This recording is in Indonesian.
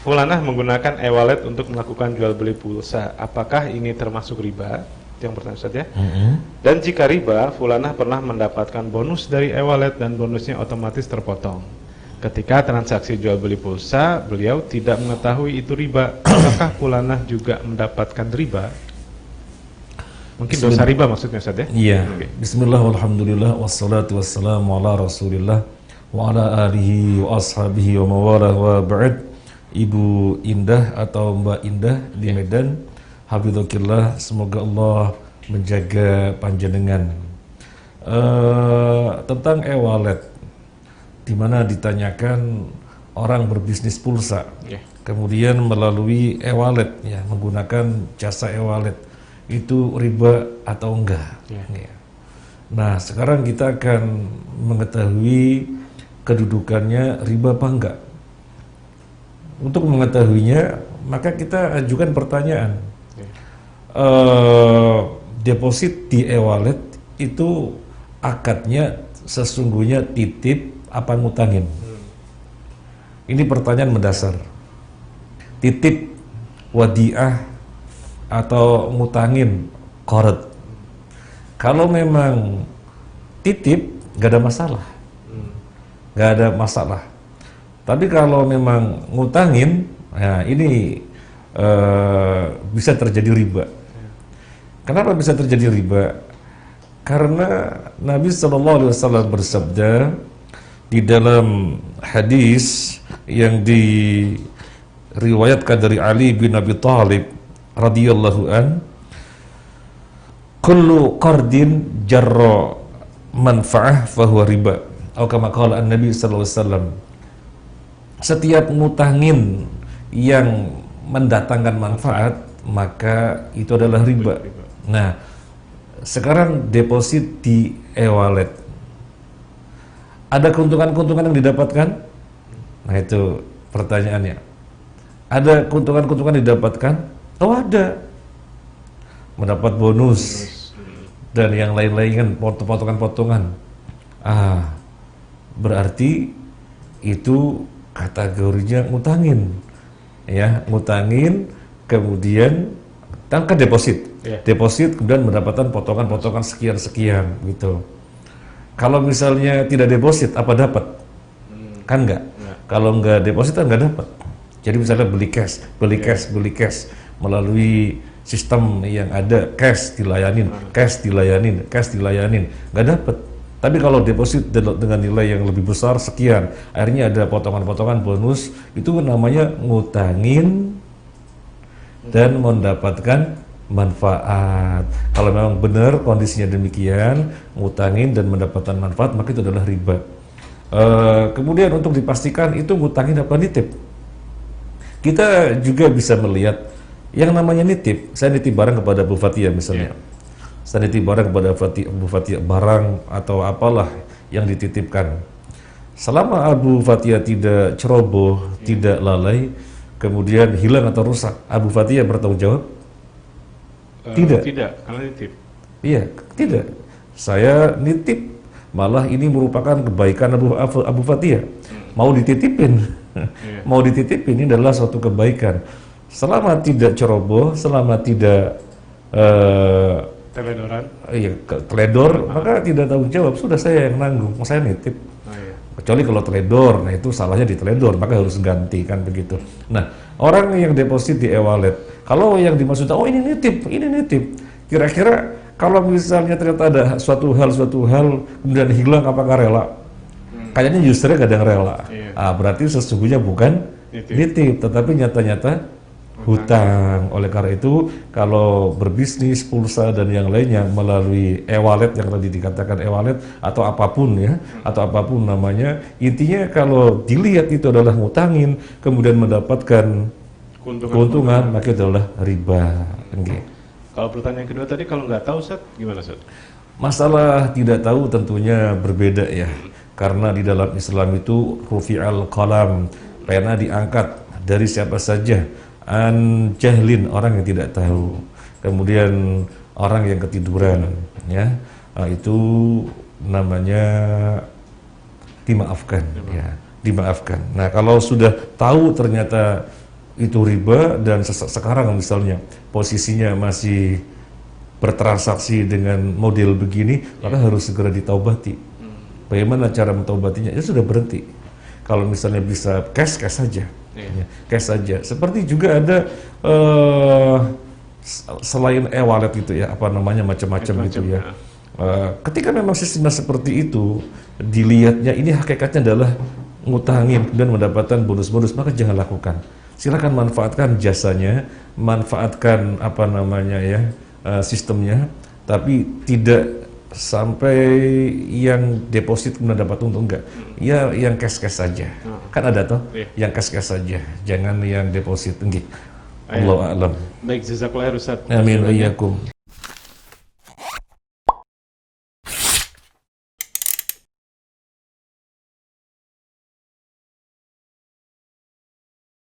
Fulanah menggunakan e-wallet untuk melakukan jual beli pulsa. Apakah ini termasuk riba? Itu yang pertama Ustaz ya. Dan jika riba, Fulanah pernah mendapatkan bonus dari e-wallet dan bonusnya otomatis terpotong. Ketika transaksi jual beli pulsa, beliau tidak mengetahui itu riba. Apakah Fulanah juga mendapatkan riba? Mungkin dosa riba maksudnya Ustaz ya? Iya. Bismillah walhamdulillah wassalatu wassalamu ala Rasulillah wa ala alihi wa ashabihi wa mawalah wa ba'd. Ibu Indah atau Mbak Indah di Medan, hafizakillah, semoga Allah menjaga panjenengan. Tentang e-wallet, di mana ditanyakan orang berbisnis pulsa, kemudian melalui e-wallet, ya, menggunakan jasa e-wallet, itu riba atau enggak? Ya. Nah, sekarang kita akan mengetahui kedudukannya riba apa enggak. Untuk mengetahuinya, maka kita ajukan pertanyaan. Deposit di e-wallet itu akadnya sesungguhnya titip apa ngutangin? Ini pertanyaan mendasar. Titip, wadiah, atau ngutangin, qard. Kalau memang titip, gak ada masalah. Gak ada masalah. Tapi kalau memang ngutangin, nah ini bisa terjadi riba. Kenapa bisa terjadi riba? Karena Nabi SAW bersabda di dalam hadis yang diriwayatkan dari Ali bin Abi Thalib radhiyallahu an, kullu qardin jarra manfa'ah fahuwa riba. Atau kama qala an-nabi sallallahu alaihi wasallam, setiap ngutangin yang mendatangkan manfaat, maka itu adalah riba. Nah, sekarang deposit di e-wallet, ada keuntungan-keuntungan yang didapatkan? Nah, itu pertanyaannya. Ada keuntungan-keuntungan didapatkan? Oh, ada. Mendapat bonus dan yang lain-lain kan, potongan-potongan. Berarti itu kategorinya ngutangin, ya, ngutangin, kemudian kan deposit, deposit kemudian mendapatkan potongan-potongan sekian gitu. Kalau misalnya tidak deposit, apa dapat? Kan enggak. Kalau enggak deposit kan enggak dapat. Jadi misalnya beli cash melalui sistem yang ada, cash dilayanin, enggak dapat. Tapi kalau deposit dengan nilai yang lebih besar sekian, akhirnya ada potongan-potongan bonus, itu namanya ngutangin dan mendapatkan manfaat. Kalau memang benar kondisinya demikian, ngutangin dan mendapatkan manfaat, maka itu adalah riba. Kemudian untuk dipastikan itu ngutangin apa nitip, kita juga bisa melihat yang namanya nitip. Saya nitip barang kepada Bu Fatia misalnya. Saya nitip barang kepada Bu Fatia, barang atau apalah yang dititipkan. Selama Abu Fatia tidak ceroboh, tidak lalai, kemudian hilang atau rusak, Abu Fatia bertanggung jawab? Tidak. Tidak, karena nitip. Iya, tidak. Saya nitip, malah ini merupakan kebaikan Abu Fatia. Mau dititipin, mau dititipin, ini adalah suatu kebaikan. Selama tidak ceroboh, selama tidak teledoran, teledor, maka tidak tanggung jawab, sudah saya yang nanggung, saya nitip. Kecuali kalau teledor, nah itu salahnya di teledor, maka harus ganti, kan begitu. Nah, orang yang deposit di e-wallet, kalau yang dimaksud, oh ini nitip, kira-kira kalau misalnya ternyata ada suatu hal kemudian hilang, apakah rela? Kayaknya justru kadang rela. Berarti sesungguhnya bukan nitip, tetapi nyata-nyata hutang. Oleh karena itu, kalau berbisnis pulsa dan yang lainnya melalui e-wallet yang tadi dikatakan e-wallet atau apapun ya, atau apapun namanya, intinya kalau dilihat itu adalah ngutangin kemudian mendapatkan keuntungan, maka itu adalah riba. Kalau pertanyaan kedua tadi, kalau nggak tahu Ustaz, gimana Ustaz? Masalah tidak tahu tentunya berbeda ya, karena di dalam Islam itu rufi'al qalam, pena diangkat dari siapa saja, an jahlin, orang yang tidak tahu, kemudian orang yang ketiduran, ya, itu namanya dimaafkan, ya, dimaafkan. Nah, kalau sudah tahu ternyata itu riba dan sekarang misalnya posisinya masih bertransaksi dengan model begini, maka harus segera ditaubati. Bagaimana cara mentaubatinya? Ya sudah berhenti. Kalau misalnya bisa cash saja, cash saja. Seperti juga ada selain e-wallet gitu ya, apa namanya macam-macam gitu ya. Ketika memang sistemnya seperti itu, dilihatnya ini hakikatnya adalah ngutangin dan mendapatkan bonus-bonus, maka jangan lakukan. Silakan manfaatkan jasanya, manfaatkan apa namanya ya sistemnya, tapi tidak sampai yang deposit mendapat untung, enggak. Ya yang cash saja. Kan ada toh, yang cash saja, jangan yang deposit. Allah a'lam. Baik, jazakallah Ustaz. Amin wa iyyakum.